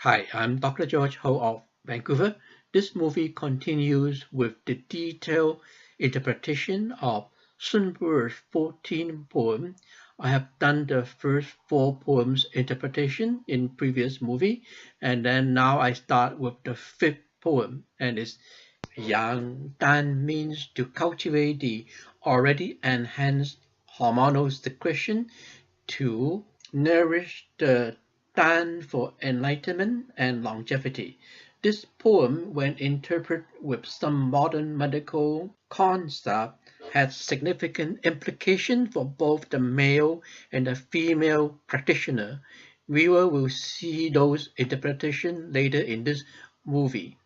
Hi, I'm Dr. George Ho of Vancouver. This movie continues with the detailed interpretation of Sun Bu'er's 14 poem. I have done the first 4 poems interpretation in previous movie, and then now I start with the 5th poem, and it's Yang Dan means to cultivate the already enhanced hormonal secretion to nourish the Dan for enlightenment and longevity. This poem, when interpreted with some modern medical concept, has significant implication for both the male and the female practitioner. Viewer will see those interpretations later in this movie.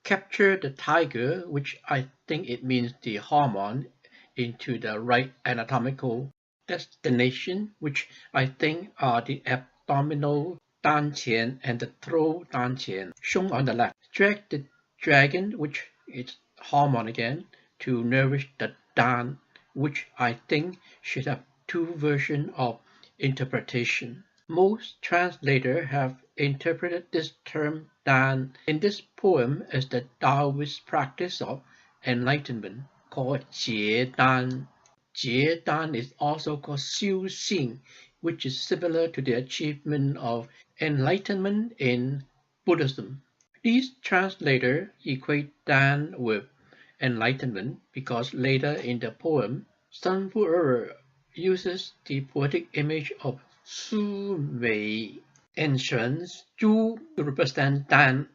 Capture the tiger, which I think it means the hormone, into the right anatomical destination, which I think are the abdominal danqian and the throat danqian, shown on the left. Drag the dragon, which is hormone again, to nourish the dan, which I think should have 2 versions of interpretation. Most translators have interpreted this term Dan in this poem as the Taoist practice of enlightenment called Jie Dan. Jie Dan is also called Xiu Xing, which is similar to the achievement of enlightenment in Buddhism. These translators equate Dan with enlightenment because later in the poem, Sun Bu'er uses the poetic image of Su Mei entrance to represent Dan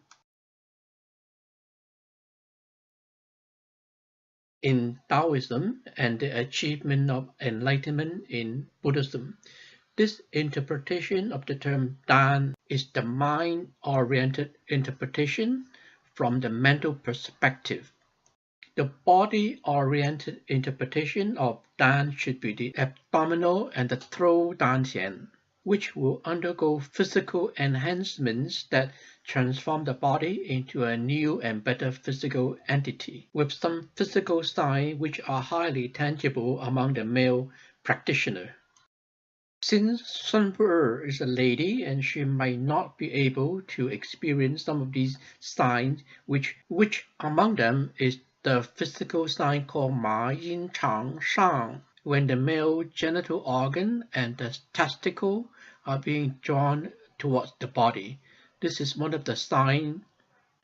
in Taoism and the achievement of enlightenment in Buddhism. This interpretation of the term Dan is the mind-oriented interpretation from the mental perspective. The body-oriented interpretation of Dan should be the abdominal and the throat danqian, which will undergo physical enhancements that transform the body into a new and better physical entity, with some physical signs which are highly tangible among the male practitioner. Since Sun Bu'er is a lady and she might not be able to experience some of these signs, which among them is the physical sign called Ma Yin Chang Shang, when the male genital organ and the testicle are being drawn towards the body. This is one of the signs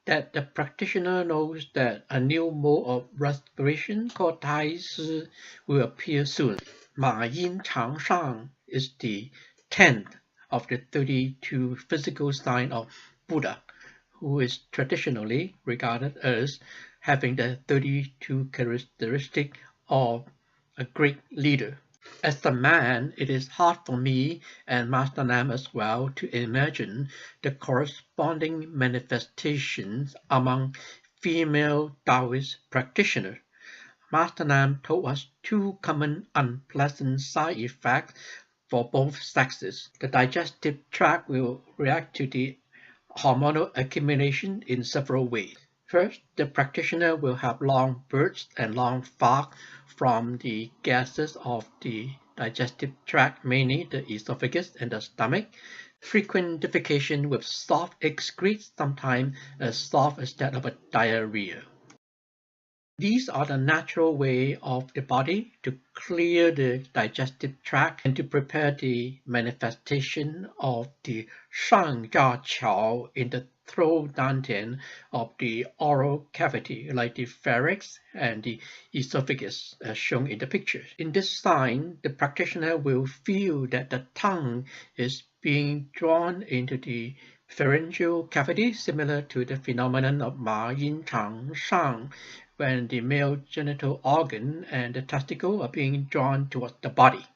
that the practitioner knows that a new mode of respiration called Tai Si will appear soon. Ma Yin Chang Shang is the 10th of the 32 physical signs of Buddha, who is traditionally regarded as having the 32 characteristics of a great leader. As a man, it is hard for me and Master Nam as well to imagine the corresponding manifestations among female Taoist practitioners. Master Nam told us 2 common unpleasant side effects for both sexes. The digestive tract will react to the hormonal accumulation in several ways. First, the practitioner will have long bursts and long farts from the gases of the digestive tract, mainly the esophagus and the stomach. Frequent defecation with soft excretes, sometimes as soft as that of a diarrhea. These are the natural way of the body to clear the digestive tract and to prepare the manifestation of the Shang Jia Qiao in the throat dantian of the oral cavity, like the pharynx and the esophagus, as shown in the picture. In this sign, the practitioner will feel that the tongue is being drawn into the pharyngeal cavity, similar to the phenomenon of Ma Yin Chang Shang, when the male genital organ and the testicle are being drawn towards the body.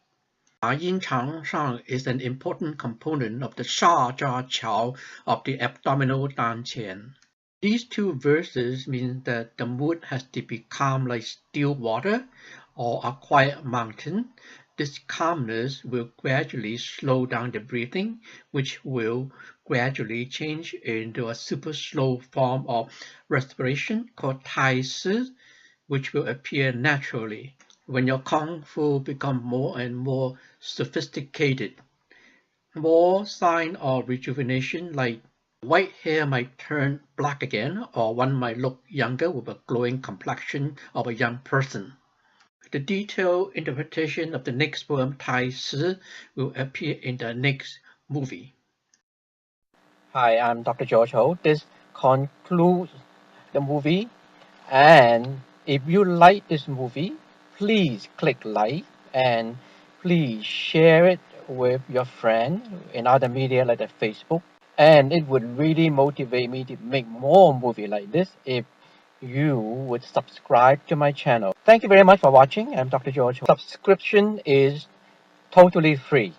Ma Yin Chang Shang is an important component of the Sha Jia Qiao of the abdominal danqian. These 2 verses mean that the mood has to be calm like still water or a quiet mountain. This calmness will gradually slow down the breathing, which will gradually change into a super slow form of respiration called Tai Si, which will appear naturally when your Kung Fu becomes more and more sophisticated. more sign of rejuvenation, like white hair might turn black again, or one might look younger with a glowing complexion of a young person. The detailed interpretation of the next poem, Tai Si, will appear in the next movie. Hi, I'm Dr. George Ho. This concludes the movie. And if you like this movie, please click like and please share it with your friend in other media like the Facebook. And it would really motivate me to make more movie like this if you would subscribe to my channel. Thank you very much for watching. I'm Dr. George Ho. Subscription is totally free.